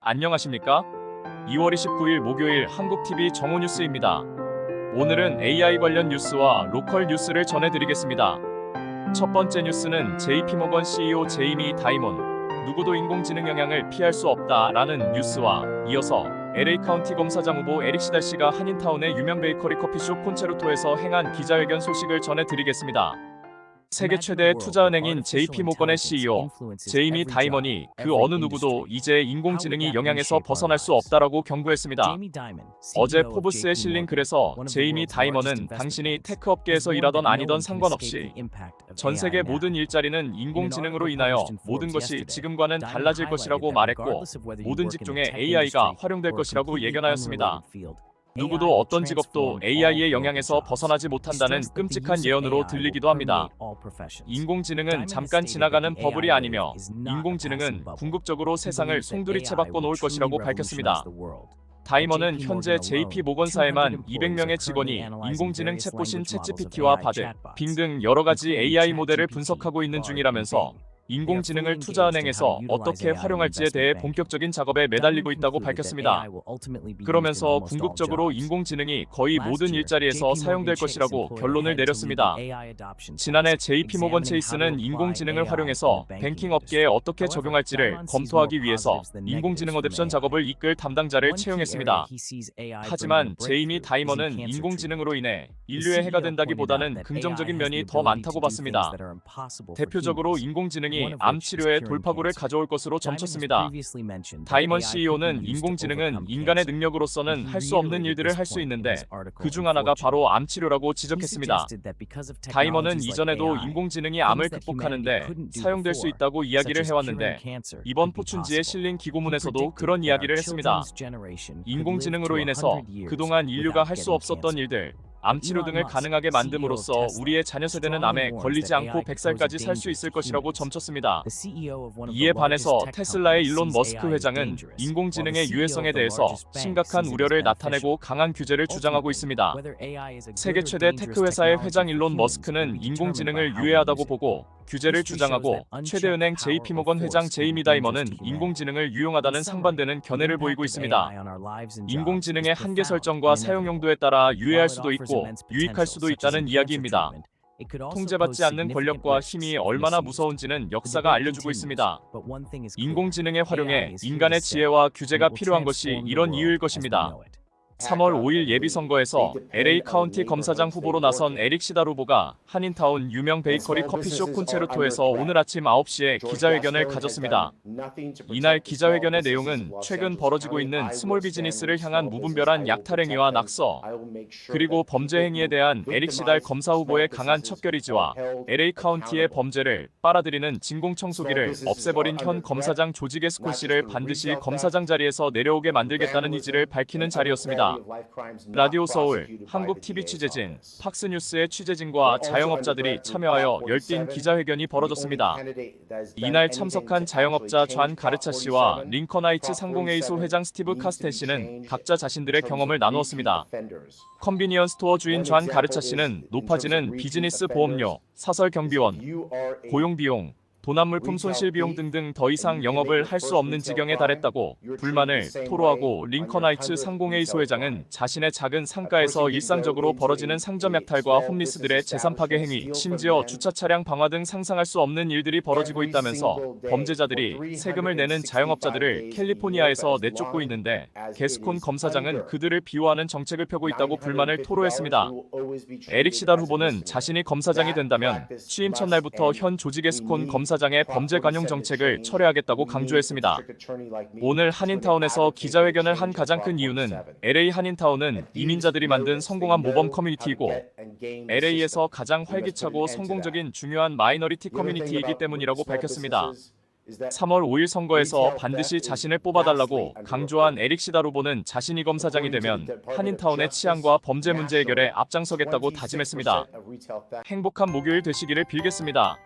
안녕하십니까? 2월 29일 목요일 한국TV 정오뉴스입니다. 오늘은 AI 관련 뉴스와 로컬 뉴스를 전해드리겠습니다. 첫 번째 뉴스는 JP모건 CEO 제이미 다이몬, 누구도 인공지능 영향을 피할 수 없다라는 뉴스와 이어서 LA 카운티 검사장 후보 에릭 시달 씨가 한인타운의 유명 베이커리 커피숍 콘체르토에서 행한 기자회견 소식을 전해드리겠습니다. 세계 최대의 투자은행인 JP모건의 CEO 제이미 다이먼이 그 어느 누구도 이제 인공지능이 영향에서 벗어날 수 없다라고 경고했습니다. 어제 포브스에 실린 글에서 제이미 다이먼은 당신이 테크 업계에서 일하던 아니던 상관없이 전 세계 모든 일자리는 인공지능으로 인하여 모든 것이 지금과는 달라질 것이라고 말했고, 모든 직종에 AI가 활용될 것이라고 예견하였습니다. 누구도 어떤 직업도 AI의 영향에서 벗어나지 못한다는 끔찍한 예언으로 들리기도 합니다. 인공지능은 잠깐 지나가는 버블이 아니며 인공지능은 궁극적으로 세상을 송두리째 바꿔놓을 것이라고 밝혔습니다. 다이먼은 현재 JP모건사에만 200명의 직원이 인공지능 챗봇인 챗GPT와 바드, 빙 등 여러가지 AI 모델을 분석하고 있는 중이라면서 인공지능을 투자은행에서 어떻게 활용할지에 대해 본격적인 작업에 매달리고 있다고 밝혔습니다. 그러면서 궁극적으로 인공지능이 거의 모든 일자리에서 사용될 것이라고 결론을 내렸습니다. 지난해 JP모건 체이스는 인공지능을 활용해서 뱅킹 업계에 어떻게 적용할지를 검토하기 위해서 인공지능 어댑션 작업을 이끌 담당자를 채용했습니다. 하지만 제이미 다이먼은 인공지능으로 인해 인류에 해가 된다기보다는 긍정적인 면이 더 많다고 봤습니다. 대표적으로 인공지능이 암 치료에 돌파구를 가져올 것으로 점쳤습니다. 다이먼 CEO는 인공지능은 인간의 능력으로서는 할 수 없는 일들을 할 수 있는데 그중 하나가 바로 암 치료라고 지적했습니다. 다이먼은 이전에도 인공지능이 암을 극복하는데 사용될 수 있다고 이야기를 해왔는데 이번 포춘지에 실린 기고문에서도 그런 이야기를 했습니다. 인공지능으로 인해서 그동안 인류가 할 수 없었던 일들, 암치료 등을 가능하게 만듦으로써 우리의 자녀 세대는 암에 걸리지 않고 100살까지 살 수 있을 것이라고 점쳤습니다. 이에 반해서 테슬라의 일론 머스크 회장은 인공지능의 유해성에 대해서 심각한 우려를 나타내고 강한 규제를 주장하고 있습니다. 세계 최대 테크 회사의 회장 일론 머스크는 인공지능을 유해하다고 보고 규제를 주장하고, 최대은행 JP모건 회장 제이미 다이먼은 인공지능을 유용하다는 상반되는 견해를 보이고 있습니다. 인공지능의 한계 설정과 사용 용도에 따라 유해할 수도 있고 유익할 수도 있다는 이야기입니다. 통제받지 않는 권력과 힘이 얼마나 무서운지는 역사가 알려주고 있습니다. 인공지능의 활용에 인간의 지혜와 규제가 필요한 것이 이런 이유일 것입니다. 3월 5일 예비선거에서 LA 카운티 검사장 후보로 나선 에릭 시달 후보가 한인타운 유명 베이커리 커피숍 콘체르토에서 오늘 아침 9시에 기자회견을 가졌습니다. 이날 기자회견의 내용은 최근 벌어지고 있는 스몰 비즈니스를 향한 무분별한 약탈 행위와 낙서, 그리고 범죄 행위에 대한 에릭 시달 검사 후보의 강한 척결의지와 LA 카운티의 범죄를 빨아들이는 진공청소기를 없애버린 현 검사장 조지 게스콘 씨를 반드시 검사장 자리에서 내려오게 만들겠다는 의지를 밝히는 자리였습니다. 라디오 서울, 한국TV 취재진, 팍스뉴스의 취재진과 자영업자들이 참여하여 열띤 기자회견이 벌어졌습니다. 이날 참석한 자영업자 존 가르차 씨와 링컨 하이츠 상공회의소 회장 스티브 카스텐 씨는 각자 자신들의 경험을 나누었습니다. 컨비니언스 스토어 주인 존 가르차 씨는 높아지는 비즈니스 보험료, 사설 경비원, 고용비용, 도난물품 손실비용 등등 더 이상 영업을 할 수 없는 지경에 달했다고 불만을 토로하고, 링컨 하이츠 상공회의소 회장은 자신의 작은 상가에서 일상적으로 벌어지는 상점 약탈과 홈리스들의 재산 파괴 행위, 심지어 주차 차량 방화 등 상상할 수 없는 일들이 벌어지고 있다면서 범죄자들이 세금을 내는 자영업자들을 캘리포니아에서 내쫓고 있는데 게스콘 검사장은 그들을 비호하는 정책을 펴고 있다고 불만을 토로했습니다. 에릭 시달 후보는 자신이 검사장이 된다면 취임 첫날부터 현 조지 게스콘 검사장의 범죄 관용 정책을 철회하겠다고 강조했습니다. 오늘 한인타운에서 기자회견을 한 가장 큰 이유는 LA 한인타운은 이민자들이 만든 성공한 모범 커뮤니티이고 LA에서 가장 활기차고 성공적인 중요한 마이너리티 커뮤니티이기 때문이라고 밝혔습니다. 3월 5일 선거에서 반드시 자신을 뽑아달라고 강조한 에릭 시달 후보는 자신이 검사장이 되면 한인타운의 치안과 범죄 문제 해결에 앞장서겠다고 다짐했습니다. 행복한 목요일 되시기를 빌겠습니다.